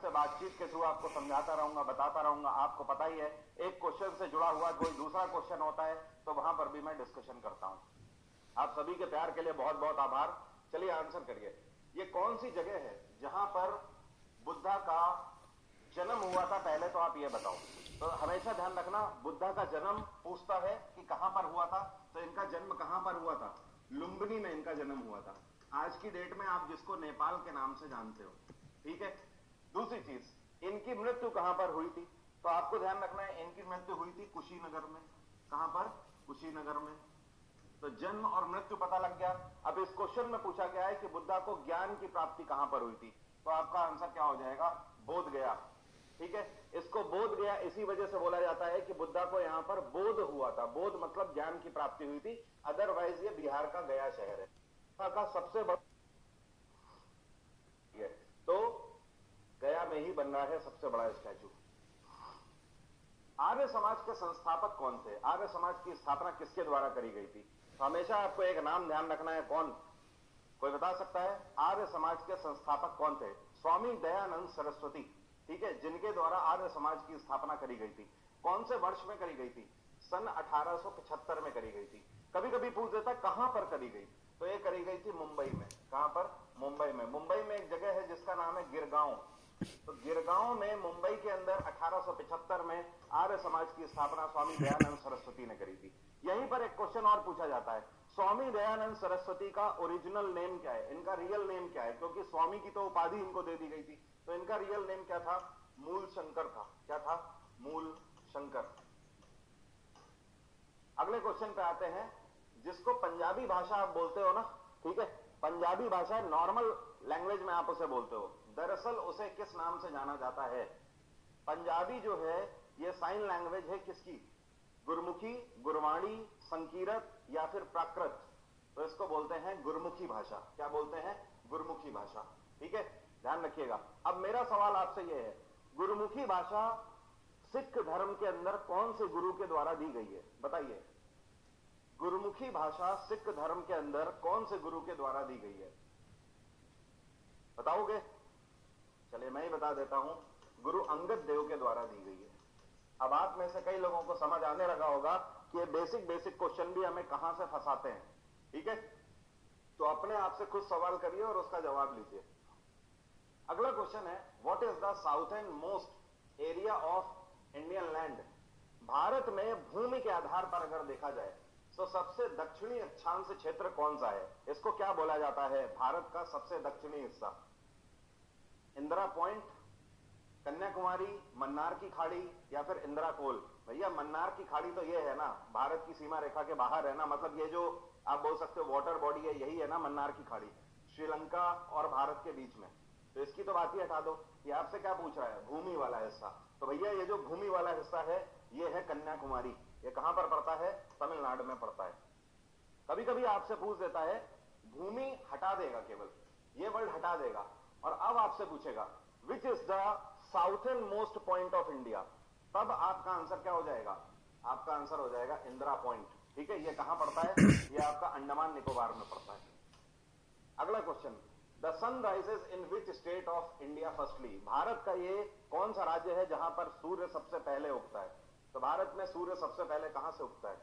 आपसे बातचीत के थ्रू आपको समझाता रहूंगा, बताता रहूंगा। आपको पता ही है एक क्वेश्चन से जुड़ा हुआ कोई दूसरा क्वेश्चन होता है तो वहां पर भी मैं डिस्कशन करता हूं। आप सभी के प्यार के लिए बहुत बहुत आभार। चलिए आंसर करिए, ये कौन सी जगह है जहां पर बुद्धा का जन्म हुआ था? पहले तो आप ये बताओ। तो हमेशा ध्यान रखना, बुद्धा का जन्म पूछता है कि कहां पर हुआ था, तो इनका जन्म कहां पर हुआ था? लुम्बिनी में इनका जन्म हुआ था। आज की डेट में आप जिसको नेपाल के नाम से जानते हो, ठीक है। दूसरी चीज, इनकी मृत्यु कहां पर हुई थी? तो आपको ध्यान रखना है, इनकी मृत्यु हुई थी कुशीनगर में। कहां पर? कुशीनगर में। तो जन्म और मृत्यु पता लग गया। अब इस क्वेश्चन में पूछा गया है कि बुद्धा को ज्ञान की प्राप्ति कहां पर हुई थी, तो आपका आंसर क्या हो जाएगा? बोध गया। ठीक है, इसको बोध गया इसी वजह से बोला जाता है कि बुद्धा को यहां पर बोध हुआ था। बोध मतलब ज्ञान की प्राप्ति हुई थी। अदरवाइज ये बिहार का गया शहर है, का सबसे बड़ा, तो गया में ही बन रहा है सबसे बड़ा स्टैचू। आर्य समाज के संस्थापक कौन थे? आर्य समाज की स्थापना किसके द्वारा करी गई थी? तो हमेशा आपको एक नाम ध्यान रखना है। कौन? कोई बता सकता है? आर्य समाज के संस्थापक कौन थे? स्वामी दयानंद सरस्वती, ठीक है, जिनके द्वारा आर्य समाज की स्थापना करी गई थी। कौन से वर्ष में करी गई थी? सन 1875 में करी गई थी। कभी कभी पूछ देता कहां पर करी गई, तो ये करी गई थी मुंबई में। कहां पर? मुंबई में। मुंबई में एक जगह है जिसका नाम है गिरगांव। तो गिरगांव में मुंबई के अंदर 1875 में आर्य समाज की स्थापना स्वामी दयानंद सरस्वती ने करी थी। यहीं पर एक क्वेश्चन और पूछा जाता है, स्वामी दयानंद सरस्वती का ओरिजिनल नेम क्या है? इनका रियल नेम क्या है? क्योंकि स्वामी की तो उपाधि इनको दे दी गई थी, तो इनका रियल नेम क्या था? मूल शंकर था। क्या था? मूल शंकर। अगले क्वेश्चन पे आते हैं, जिसको पंजाबी भाषा आप बोलते हो ना, ठीक है, पंजाबी भाषा नॉर्मल लैंग्वेज में आप उसे बोलते हो, दरअसल उसे किस नाम से जाना जाता है? पंजाबी जो है ये साइन लैंग्वेज है किसकी? गुरमुखी, गुरवाणी, संकीरत या फिर प्राकृत? तो इसको बोलते हैं गुरमुखी भाषा। क्या बोलते हैं? गुरमुखी भाषा। ठीक है, ध्यान रखिएगा। अब मेरा सवाल आपसे यह है, गुरमुखी भाषा सिख धर्म के अंदर कौन से गुरु के द्वारा दी गई है? बताइए, गुरमुखी भाषा सिख धर्म के अंदर कौन से गुरु के द्वारा दी गई है? बताओगे? चलिए मैं ही बता देता हूं, गुरु अंगद देव के द्वारा दी गई है। अब आप में से कई लोगों को समझ आने लगा होगा कि ये बेसिक क्वेश्चन भी हमें कहां से फंसाते हैं। ठीक है, तो अपने आप से खुद सवाल करिए और उसका जवाब लीजिए। अगला क्वेश्चन है, what is the southern most area of Indian land? Bharat में भूमि के आधार पर अगर देखा जाए तो सबसे दक्षिणी अक्षांश क्षेत्र कौन सा है? इसको क्या बोला जाता है? भारत का सबसे दक्षिणी हिस्सा। इंदिरा पॉइंट, कन्याकुमारी, मन्नार की खाड़ी या फिर इंदिरा कोल? भैया मन्नार की खाड़ी तो ये है ना, भारत की सीमा रेखा के बाहर है ना, मतलब ये जो आप बोल सकते हो वाटर बॉडी है, यही है ना मन्नार की खाड़ी, श्रीलंका और भारत के बीच में। तो इसकी तो बात ही हटा दो, ये आपसे क्या पूछ रहा है? भूमि वाला हिस्सा। तो भैया ये जो भूमि वाला हिस्सा है ये है कन्याकुमारी। ये कहां पर पड़ता है? तमिलनाडु में पड़ता है। कभी कभी आपसे पूछ देता है, भूमि हटा देगा, केवल ये वर्ड हटा देगा, और अब आपसे पूछेगा which is the southern most point of India, तब आपका आंसर क्या हो जाएगा? आपका आंसर हो जाएगा इंदिरा पॉइंट। ठीक है, ये कहां पड़ता है? ये आपका अंडमान निकोबार में पड़ता है। अगला question, the sun rises in which state of India firstly? Bharat का ये कौन सा राज्य है जहां पर सूर्य सबसे पहले उगता है? तो भारत में सूर्य सबसे पहले कहां से उगता है?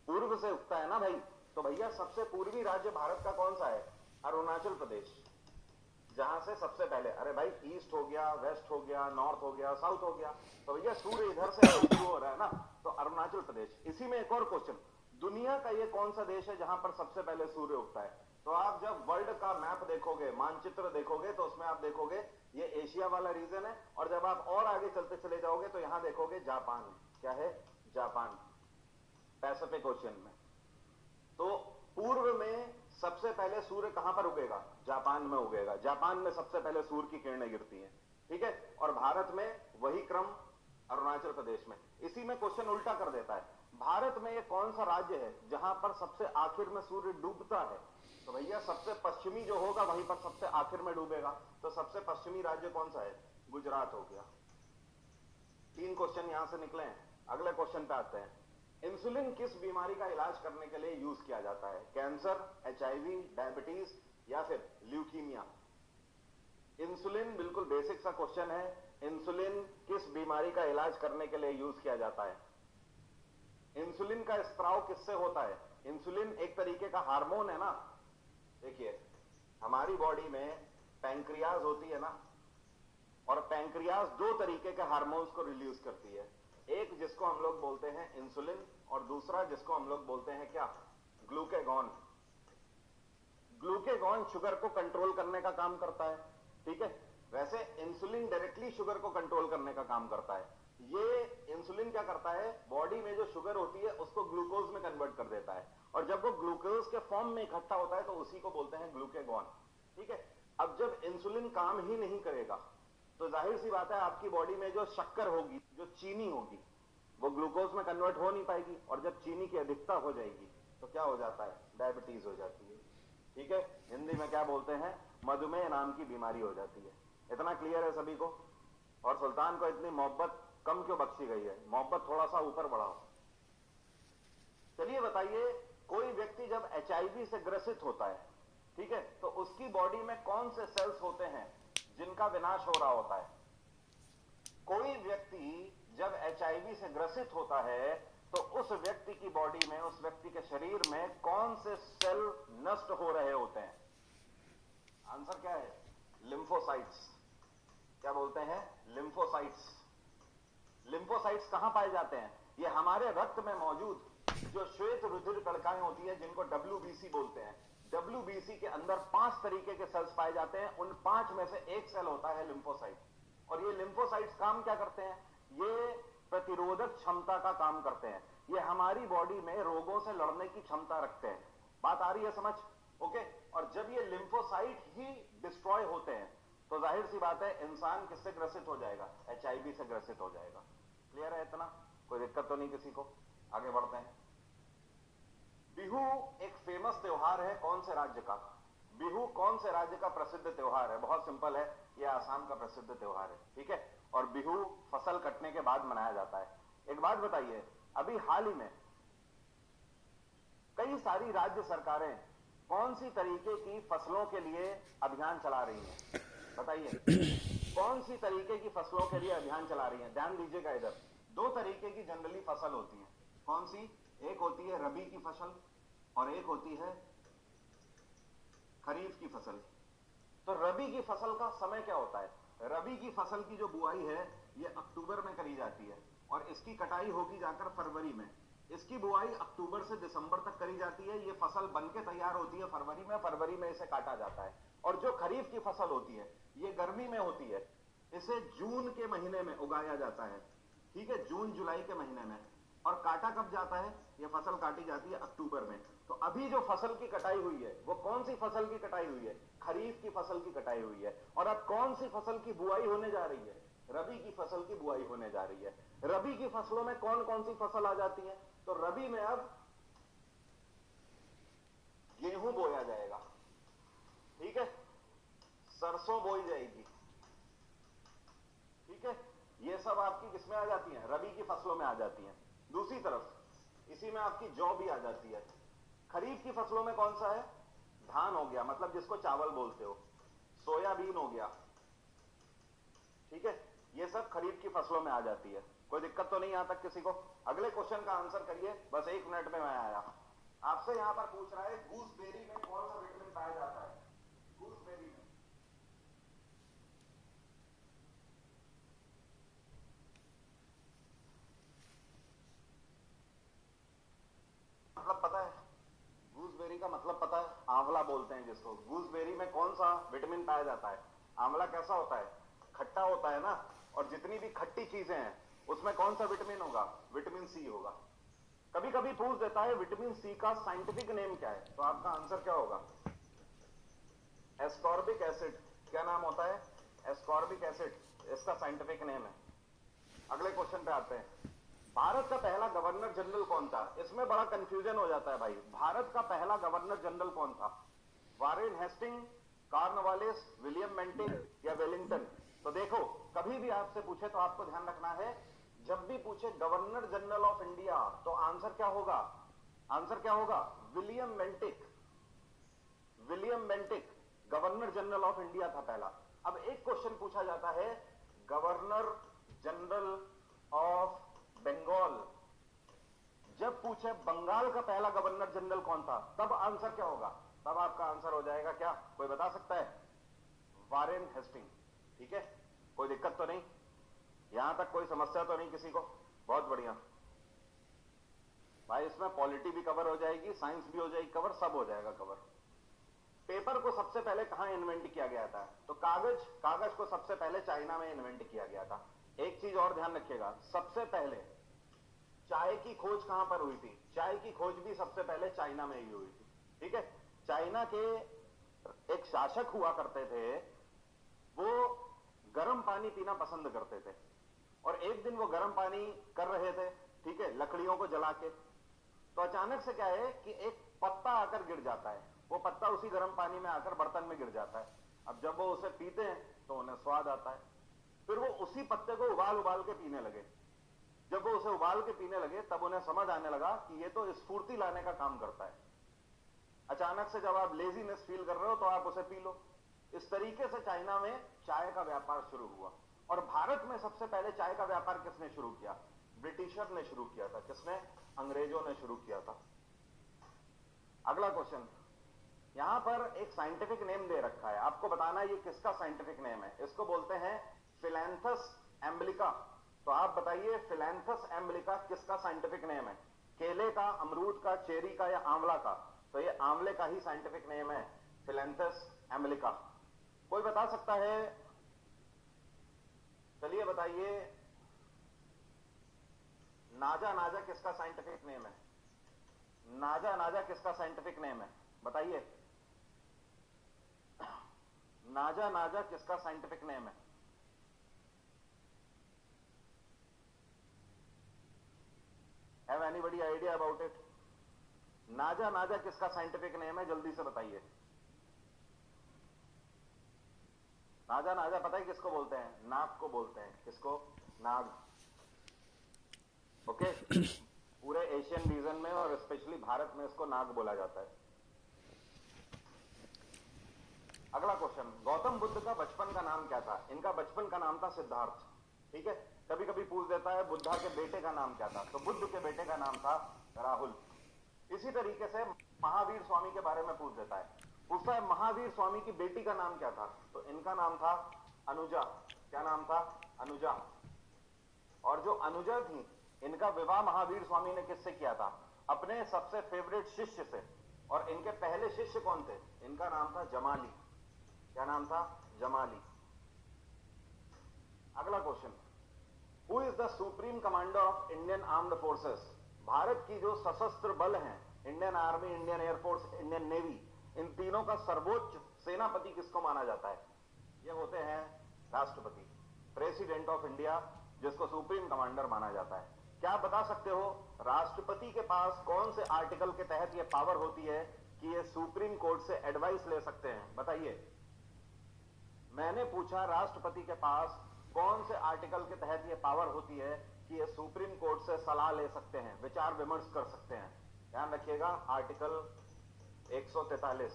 पूर्व से उगता है ना भाई। तो भैया सबसे पूर्वी राज्य भारत का कौन सा है? अरुणाचल प्रदेश, जहां से सबसे पहले, अरे भाई ईस्ट हो गया, वेस्ट हो गया, नॉर्थ हो गया, साउथ हो गया, तो भैया सूर्य इधर से शुरू हो रहा है ना, तो अरुणाचल प्रदेश। इसी में एक और क्वेश्चन, दुनिया का ये कौन सा देश है जहां पर सबसे पहले सूर्य उगता है? तो आप जब वर्ल्ड का मैप देखोगे, मानचित्र देखोगे, तो उसमें आप देखोगे ये एशिया वाला रीजन है, और जब आप और आगे चलते चले जाओगे तो यहां देखोगे जापान। क्या है? जापान, पैसिफिक ओशियन में। तो पूर्व में सबसे पहले सूर्य कहां पर उगेगा? जापान में उगेगा। जापान में सबसे पहले सूर्य की किरणें गिरती हैं। ठीक है, और भारत में वही क्रम अरुणाचल प्रदेश में। इसी में क्वेश्चन उल्टा कर देता है, भारत में ये कौन सा राज्य है जहां पर सबसे आखिर में सूर्य डूबता है? तो भैया सबसे पश्चिमी जो होगा वहीं पर सबसे आखिर में डूबेगा। तो सबसे पश्चिमी राज्य कौन सा है? गुजरात हो गया। 3 क्वेश्चन यहां से निकले हैं। अगले क्वेश्चन पे आते हैं, इंसुलिन किस बीमारी का इलाज करने के लिए यूज किया जाता है? कैंसर, एचआईवी, डायबिटीज या फिर ल्यूकीमिया? इंसुलिन बिल्कुल बेसिक सा क्वेश्चन है। इंसुलिन किस बीमारी का इलाज करने के लिए यूज किया जाता है? इंसुलिन का स्त्राव किससे होता है? इंसुलिन एक तरीके का हार्मोन है ना। देखिए, हमारी बॉडी में पैंक्रियाज होती है ना, और पैंक्रियाज दो तरीके के हार्मोन्स को रिलीज करती है। एक जिसको हम लोग बोलते हैं इंसुलिन, और दूसरा जिसको हम लोग बोलते हैं क्या? ग्लूकेगॉन। ग्लूकेगॉन शुगर को कंट्रोल करने का काम करता है, ठीक है। वैसे इंसुलिन डायरेक्टली शुगर को कंट्रोल करने का काम करता है। ये इंसुलिन क्या करता है, बॉडी में जो शुगर होती है उसको ग्लूकोज में कन्वर्ट कर देता है, और जब वो ग्लूकोज के फॉर्म में इकट्ठा होता है तो उसी को बोलते हैं ग्लूकेगॉन, ठीक है। अब जब इंसुलिन काम ही नहीं करेगा तो जाहिर सी बात है आपकी बॉडी में जो शक्कर होगी, जो चीनी होगी, वो ग्लूकोज में कन्वर्ट हो नहीं पाएगी, और जब चीनी की अधिकता हो जाएगी तो क्या हो जाता है? डायबिटीज हो जाती है, ठीक है। हिंदी में क्या बोलते हैं? मधुमेह नाम की बीमारी हो जाती है। इतना क्लियर है सभी को? और सुल्तान को इतनी मोहब्बत कम क्यों बख्शी गई है? मोहब्बत थोड़ा सा ऊपर बढ़ाओ। चलिए बताइए, कोई व्यक्ति जब एचआईवी से ग्रसित होता है, ठीक है, तो उसकी बॉडी में कौन से सेल्स होते हैं जिनका विनाश हो रहा होता है? कोई व्यक्ति जब एचआईवी से ग्रसित होता है तो उस व्यक्ति की बॉडी में, उस व्यक्ति के शरीर में कौन से सेल नष्ट हो रहे होते हैं? आंसर क्या है? लिम्फोसाइट्स। क्या बोलते हैं? लिम्फोसाइट्स। लिम्फोसाइट्स कहां पाए जाते हैं? ये हमारे रक्त में मौजूद जो श्वेत रुधिर कणिकाएं होती है, जिनको WBC बोलते हैं, WBC के अंदर 5 तरीके के सेल्स पाए जाते हैं। उन 5 में से एक सेल होता है लिम्फोसाइट। और ये लिम्फोसाइट्स काम क्या करते हैं? ये प्रतिरोधक क्षमता का काम करते हैं। ये हमारी बॉडी में रोगों से लड़ने की क्षमता रखते हैं। बात आ रही है समझ? ओके। और जब ये लिम्फोसाइट ही डिस्ट्रॉय होते हैं तो जाहिर सी बात है इंसान किससे ग्रसित हो जाएगा? एचआईवी से ग्रसित हो जाएगा। क्लियर है इतना? कोई दिक्कत तो नहीं किसी को? आगे बढ़ते हैं। बिहू एक फेमस त्योहार है कौन से राज्य का? बिहू कौन से राज्य का प्रसिद्ध त्योहार है? बहुत सिंपल है, यह आसाम का प्रसिद्ध त्योहार है, ठीक है। और बिहू फसल कटने के बाद मनाया जाता है। एक बात बताइए, अभी हाल ही में कई सारी राज्य सरकारें कौन सी तरीके की फसलों के लिए अभियान चला रही हैं? बताइए, कौन सी तरीके की फसलों के लिए अभियान चला रही हैं? ध्यान दीजिएगा इधर। 2 तरीके की जनरली फसल होती है। कौन सी? एक होती है रबी की फसल और एक होती है खरीफ की फसल। तो रबी की फसल का समय क्या होता है? रबी की फसल की जो बुआई है ये अक्टूबर में करी जाती है और इसकी कटाई होगी जाकर फरवरी में। इसकी बुआई अक्टूबर से दिसंबर तक करी जाती है। ये फसल बनके तैयार होती है फरवरी में, फरवरी में इसे काटा जाता है। और जो खरीफ की फसल होती है ये गर्मी में होती है, इसे जून के महीने में उगाया जाता है, ठीक है, जून जुलाई के महीने में। और काटा कब जाता है? ये फसल काटी जाती है अक्टूबर में। तो अभी जो फसल की कटाई हुई है वो कौन सी फसल की कटाई हुई है? खरीफ की फसल की कटाई हुई है। और अब कौन सी फसल की बुआई होने जा रही है? रबी की फसल की बुआई होने जा रही है। रबी की फसलों में कौन कौन सी फसल आ जाती है? तो रबी में अब गेहूं बोया जाएगा, ठीक है, सरसों बोई जाएगी, ठीक है। ये सब आपकी किसमें आ जाती हैं? रबी की फसलों में आ जाती हैं। दूसरी तरफ इसी में आपकी जौ भी आ जाती है। खरीफ की फसलों में कौन सा है? धान हो गया, मतलब जिसको चावल बोलते हो, सोयाबीन हो गया, ठीक है। ये सब खरीफ की फसलों में आ जाती है। कोई दिक्कत तो नहीं यहां तक किसी को? अगले क्वेश्चन का आंसर करिए, बस 1 मिनट में मैं आया। आपसे यहां पर पूछ रहा है गूसबेरी में कौन सा विटामिन पाया जाता है? गूसबेरी में मतलब पता है? गूसबेरी का मतलब पता है? आंवला बोलते हैं जिसको। गूसबेरी में कौन सा विटामिन पाया जाता है? आंवला कैसा होता है? खट्टा होता है ना। और जितनी भी खट्टी चीजें हैं उसमें कौन सा विटामिन होगा? विटामिन सी होगा। कभी कभी पूछ देता है विटामिन सी का साइंटिफिक नेम क्या है, तो आपका आंसर क्या होगा? Ascorbic acid. क्या नाम होता है? एस्कॉर्बिक एसिड, इसका साइंटिफिक नेम है। अगले क्वेश्चन पे आते हैं। भारत का पहला गवर्नर जनरल कौन था? इसमें बड़ा कंफ्यूजन हो जाता है भाई। भारत का पहला गवर्नर जनरल कौन था? Warren Hasting, Cornwallis, William Bentinck या वेलिंगटन? तो देखो, कभी भी आपसे पूछे तो आपको ध्यान रखना है, जब भी पूछे गवर्नर जनरल ऑफ इंडिया तो आंसर क्या होगा? आंसर क्या होगा? William Bentinck. William Bentinck governor general of India था पहला। अब एक क्वेश्चन पूछा जाता है, गवर्नर जनरल ऑफ बंगाल, जब पूछे बंगाल का पहला गवर्नर जनरल कौन था, तब आंसर क्या होगा? तब आपका आंसर हो जाएगा क्या, कोई बता सकता है? Warren Hasting. ठीक है, कोई दिक्कत तो नहीं, यहां तक कोई समस्या तो नहीं किसी को? बहुत बढ़िया भाई, इसमें पॉलिटी भी कवर हो जाएगी, साइंस भी हो जाएगी कवर, सब हो जाएगा कवर। पेपर को सबसे पहले कहां इन्वेंट किया गया था? तो कागज को सबसे पहले चाइना में इन्वेंट किया गया था। एक चीज और ध्यान रखिएगा, सबसे पहले चाय की खोज कहां पर हुई थी? चाय की खोज भी सबसे पहले चाइना में ही हुई थी। ठीक है, चाइना के एक शासक हुआ करते थे, वो गर्म पानी पीना पसंद करते थे, और एक दिन वो गर्म पानी कर रहे थे, ठीक है, लकड़ियों को जला के, तो अचानक से क्या है कि एक पत्ता आकर गिर जाता है, वो पत्ता उसी गर्म पानी में आकर बर्तन में गिर जाता है। अब जब वो उसे पीते हैं तो उन्हें स्वाद आता है, फिर वो उसी पत्ते को उबाल उबाल के पीने लगे। जब वो उसे उबाल के पीने लगे तब उन्हें समझ आने लगा कि ये तो स्फूर्ति लाने का काम करता है। अचानक से जब आप लेजीनेस फील कर रहे हो तो आप उसे पी लो। इस तरीके से चाइना में चाय का व्यापार शुरू हुआ। और भारत में सबसे पहले चाय का व्यापार किसने शुरू किया? ब्रिटिशर ने शुरू किया था। किसने? अंग्रेजों ने शुरू किया था। अगला क्वेश्चन, यहां पर एक साइंटिफिक नेम दे रखा है, आपको बताना है ये किसका साइंटिफिक नेम है। इसको बोलते हैं फिलैंथस एम्ब्लिका। तो आप बताइए फिलैंथस एम्ब्लिका किसका साइंटिफिक नेम है? केले का, अमरूद का, चेरी का या आंवला का? तो ये आंवले का ही साइंटिफिक नेम है, फिलैंथस एम्ब्लिका। कोई बता सकता है? चलिए बताइए, नाजा नाजा किसका साइंटिफिक नेम है? नाजा नाजा किसका साइंटिफिक नेम है? बताइए, नाजा नाजा किसका साइंटिफिक नेम है? Have anybody idea about it? नाजा नाजा किसका साइंटिफिक नेम है? जल्दी से बताइए। नाजा नाजा पता है किसको बोलते हैं? नाग को बोलते हैं। किसको? नाग। ओके, पूरे एशियन रीजन में और स्पेशली भारत में इसको नाग बोला जाता है। अगला क्वेश्चन, गौतम बुद्ध का बचपन का नाम क्या था? इनका बचपन का नाम था सिद्धार्थ। ठीक है, कभी कभी पूछ देता है बुद्धा के बेटे का नाम क्या था, तो बुद्ध के बेटे का नाम था राहुल। इसी तरीके से महावीर स्वामी के बारे में पूछ देता है, पूछता है महावीर स्वामी की बेटी का नाम क्या था? तो इनका नाम था अनुजा। क्या नाम था? अनुजा। और जो अनुजा थी, इनका विवाह महावीर स्वामी ने किससे किया था? अपने सबसे फेवरेट शिष्य से। और इनके पहले शिष्य कौन थे? इनका नाम था जमाली। क्या नाम था? जमाली। अगला question, who is the supreme commander of Indian armed forces? Bharat की जो सशस्त्र बल हैं, Indian army, Indian air force, Indian navy, इन तीनों का सर्वोच्च सेनापति किसको माना जाता है? ये होते हैं राष्ट्रपति, प्रेसिडेंट ऑफ इंडिया, जिसको सुप्रीम कमांडर माना जाता है। क्या आप बता सकते हो राष्ट्रपति के पास कौन से आर्टिकल के तहत ये पावर होती है कि ये सुप्रीम कोर्ट से एडवाइस ले सकते हैं? बताइए। मैंने पूछा राष्ट्रपति के पास कौन से आर्टिकल के तहत ये पावर होती है कि ये सुप्रीम कोर्ट से सलाह ले सकते हैं, विचार विमर्श कर सकते हैं। ध्यान रखिएगा, आर्टिकल 143।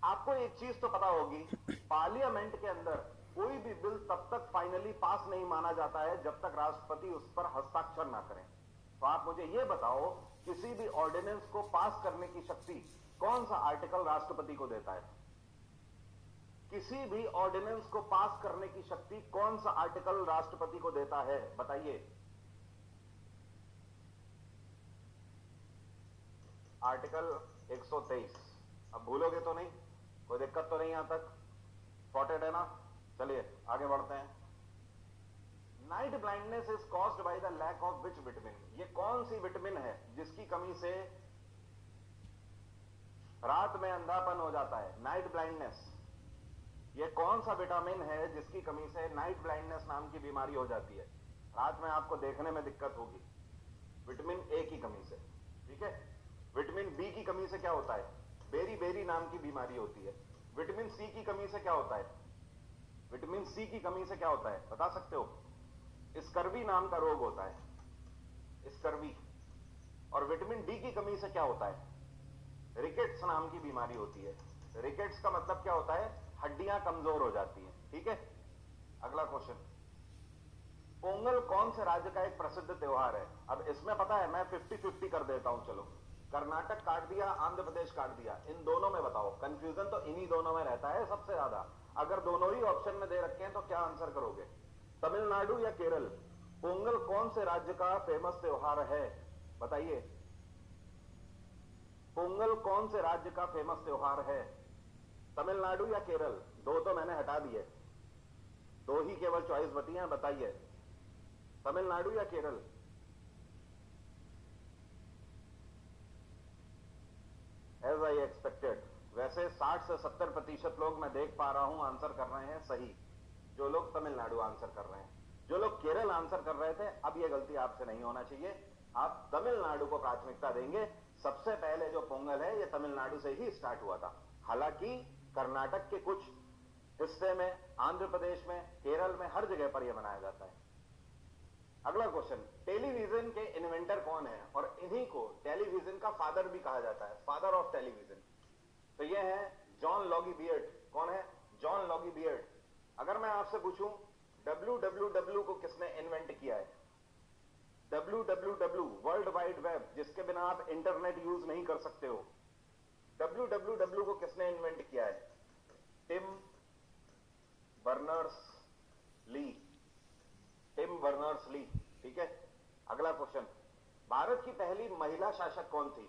आपको एक चीज तो पता होगी, पार्लियामेंट के अंदर कोई भी बिल तब तक फाइनली पास नहीं माना जाता है जब तक राष्ट्रपति उस पर हस्ताक्षर ना करें। तो आप मुझे यह बताओ, किसी भी ऑर्डिनेंस को पास करने की शक्ति कौन सा आर्टिकल राष्ट्रपति को देता है? किसी भी ऑर्डिनेंस को पास करने की शक्ति कौन सा आर्टिकल राष्ट्रपति को देता है? बताइए। आर्टिकल 123। अब भूलोगे तो नहीं, कोई दिक्कत तो नहीं यहां तक? स्पॉटेड है ना? चलिए आगे बढ़ते हैं। Night blindness is caused by the lack of which vitamin? ये कौन सी विटामिन है जिसकी कमी से रात में अंधापन हो जाता है? Night blindness. ये कौन सा विटामिन है जिसकी कमी से नाइट ब्लाइंडनेस नाम की बीमारी हो जाती है? रात में आपको देखने में दिक्कत होगी। विटामिन ए की कमी से। ठीक है, विटामिन बी की कमी से क्या होता है? बेरी बेरी नाम की बीमारी होती है। विटामिन सी की कमी से क्या होता है? विटामिन सी की कमी से क्या होता है, बता सकते हो? स्कर्वी नाम का रोग होता है, स्कर्वी। और विटामिन डी की कमी से क्या होता है? रिकेट्स नाम की बीमारी होती है। रिकेट्स का मतलब क्या होता है? हड्डियां कमजोर हो जाती हैं। ठीक है, अगला क्वेश्चन, पोंगल कौन से राज्य का एक प्रसिद्ध त्योहार है? अब इसमें पता है मैं 50-50 कर देता हूं, चलो कर्नाटक काट दिया, आंध्र प्रदेश काट दिया, इन दोनों में बताओ। कंफ्यूजन तो इन्हीं दोनों में रहता है सबसे ज्यादा। अगर दोनों ही ऑप्शन में दे रखे हैं तो क्या आंसर करोगे? तमिलनाडु या केरल? पोंगल कौन से राज्य का फेमस त्योहार है, बताइए। पोंगल कौन से राज्य का फेमस त्योहार है? तमिलनाडु या केरल? दो तो मैंने हटा दिए, दो ही केवल चॉइस बची हैं, बताइए तमिलनाडु या केरल? एज आई एक्सपेक्टेड, वैसे 60 से 70% लोग मैं देख पा रहा हूं आंसर कर रहे हैं सही, जो लोग तमिलनाडु आंसर कर रहे हैं। जो लोग केरल आंसर कर रहे थे, अब यह गलती आपसे नहीं होना चाहिए, आप तमिलनाडु को प्राथमिकता देंगे। सबसे पहले जो पोंगल है यह तमिलनाडु से ही स्टार्ट हुआ था, हालांकि कर्नाटक के कुछ हिस्से में, आंध्र प्रदेश में, केरल में, हर जगह पर यह मनाया जाता है। अगला क्वेश्चन, टेलीविजन के इन्वेंटर कौन है? और इन्हीं को टेलीविजन का फादर भी कहा जाता है, फादर ऑफ टेलीविजन। तो यह है जॉन लॉगी बियर्ड। कौन है? जॉन लॉगी बियर्ड। अगर मैं आपसे पूछूं www को किसने इन्वेंट किया है? www वर्ल्ड वाइड वेब, जिसके बिना आप इंटरनेट यूज नहीं कर सकते हो, www को किसने इन्वेंट किया है? Tim Berners Lee. Tim Berners Lee. ठीक है, अगला क्वेश्चन, भारत की पहली महिला शासक कौन थी?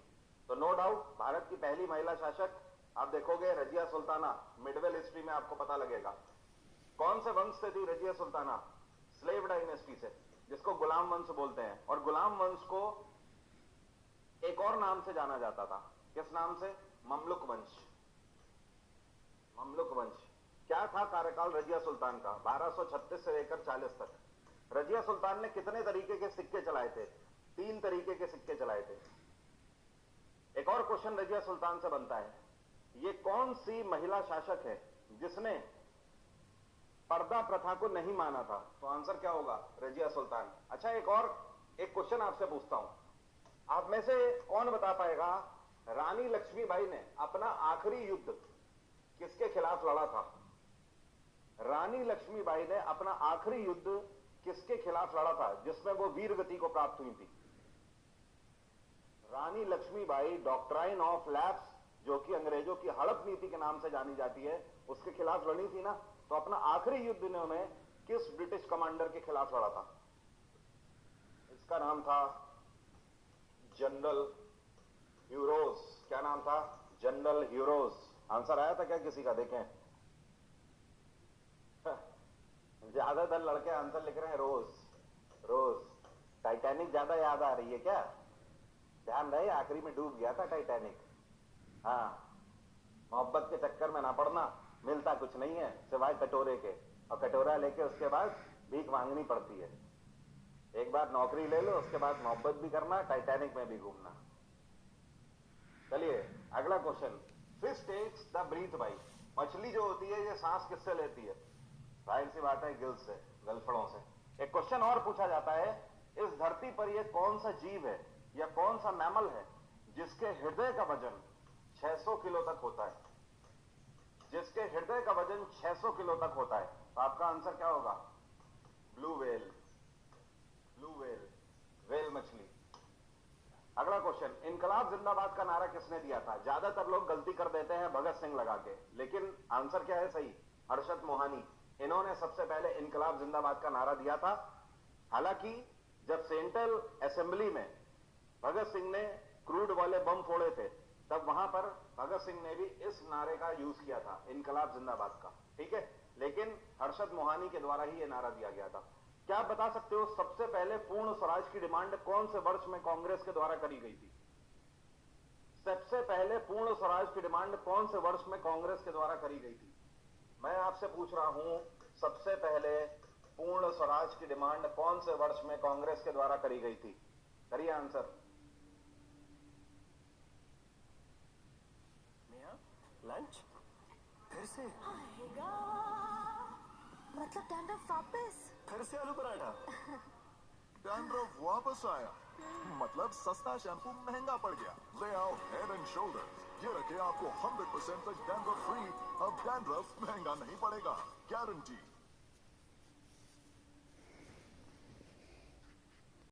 तो नो डाउट भारत की पहली महिला शासक आप देखोगे रजिया सुल्ताना, मिडवेल हिस्ट्री में आपको पता लगेगा। कौन से वंश से थी रजिया सुल्ताना? स्लेव डायनेस्टी से, जिसको गुलाम वंश बोलते हैं। और गुलाम वंश को एक और नाम से जाना जाता था, किस नाम से? ममलुक वंश। ममलुक वंश। क्या था कार्यकाल रजिया सुल्तान का? 1236 से लेकर 40 तक। रजिया सुल्तान ने कितने तरीके के सिक्के चलाए थे? 3 तरीके के सिक्के चलाए थे। एक और क्वेश्चन रजिया सुल्तान से बनता है, ये कौन सी महिला शासक है जिसने पर्दा प्रथा को नहीं माना था? तो आंसर क्या होगा? रजिया सुल्तान। अच्छा, एक क्वेश्चन आपसे पूछता हूं, आप में से कौन बता पाएगा रानी लक्ष्मीबाई ने अपना आखिरी युद्ध किसके खिलाफ लड़ा था? रानी लक्ष्मीबाई ने अपना आखिरी युद्ध किसके खिलाफ लड़ा था जिसमें वो वीर गति को प्राप्त हुई थी? रानी लक्ष्मीबाई डॉक्ट्राइन ऑफ लैप्स, जो कि अंग्रेजों की हड़प नीति के नाम से जानी जाती है, उसके खिलाफ लड़ी थी ना। तो अपना आखिरी युद्ध इन्होंने किस ब्रिटिश कमांडर के खिलाफ लड़ा था? इसका नाम था जनरल ह्यूरोज। क्या नाम था? General Hugh Rose. आंसर आया था क्या किसी का? देखें, ज्यादातर लड़के आंसर लिख रहे हैं रोज। रोज। टाइटैनिक ज्यादा याद आ रही है क्या? ध्यान रहे, आखिरी में डूब गया था टाइटैनिक। हाँ, मोहब्बत के चक्कर में ना पड़ना, मिलता कुछ नहीं है सिवाय कटोरे के, और कटोरा लेके उसके बाद भीख मांगनी पड़ती है। एक बार नौकरी ले लो, उसके बाद मोहब्बत भी करना, टाइटैनिक में भी घूमना। चलिए अगला question, fish takes the breath by. मछली जो होती है ये सांस किससे लेती है? जाहिर सी बात है, गिल्स से, गलफड़ों से। एक क्वेश्चन और पूछा जाता है, इस धरती पर यह कौन सा जीव है या कौन सा मैमल है जिसके हृदय का वजन 600 किलो तक होता है? जिसके हृदय का वजन 600 किलो तक होता है। तो आपका आंसर क्या होगा? Blue whale. Blue whale, whale मछली। अगला क्वेश्चन, इनकलाब जिंदाबाद का नारा किसने दिया था? ज्यादातर लोग गलती कर देते हैं भगत सिंह लगा के, लेकिन आंसर क्या है सही? अरशद मोहानी। इन्होंने सबसे पहले इनकलाब जिंदाबाद का नारा दिया था। हालांकि जब सेंट्रल असेंबली में भगत सिंह ने क्रूड वाले बम फोड़े थे, तब वहां पर भगत सिंह ने भी इस नारे का यूज किया था, इनकलाब जिंदाबाद का। ठीक है, लेकिन अरशद मोहानी के द्वारा ही यह नारा दिया गया था। क्या आप बता सकते हो सबसे पहले पूर्ण स्वराज की डिमांड कौन से वर्ष में कांग्रेस के द्वारा करी गई थी? सबसे पहले पूर्ण स्वराज की डिमांड कौन से वर्ष में कांग्रेस के द्वारा करी गई थी? मैं आपसे पूछ रहा हूं, सबसे पहले पूर्ण स्वराज की डिमांड कौन से वर्ष में कांग्रेस के द्वारा करी गई थी? करिए आंसर। लंच फिर से? मतलब डैंड्रफ वापस? फिर से आलू पराठा? डैंड्रफ वापस आया, मतलब सस्ता शैम्पू महंगा पड़ गया। ले आओ हेड एंड शोल्डर्स, ये रखे आपको 100% तक डैंड्रफ फ्री अब डैंड्रफ महंगा नहीं पड़ेगा, गारंटी।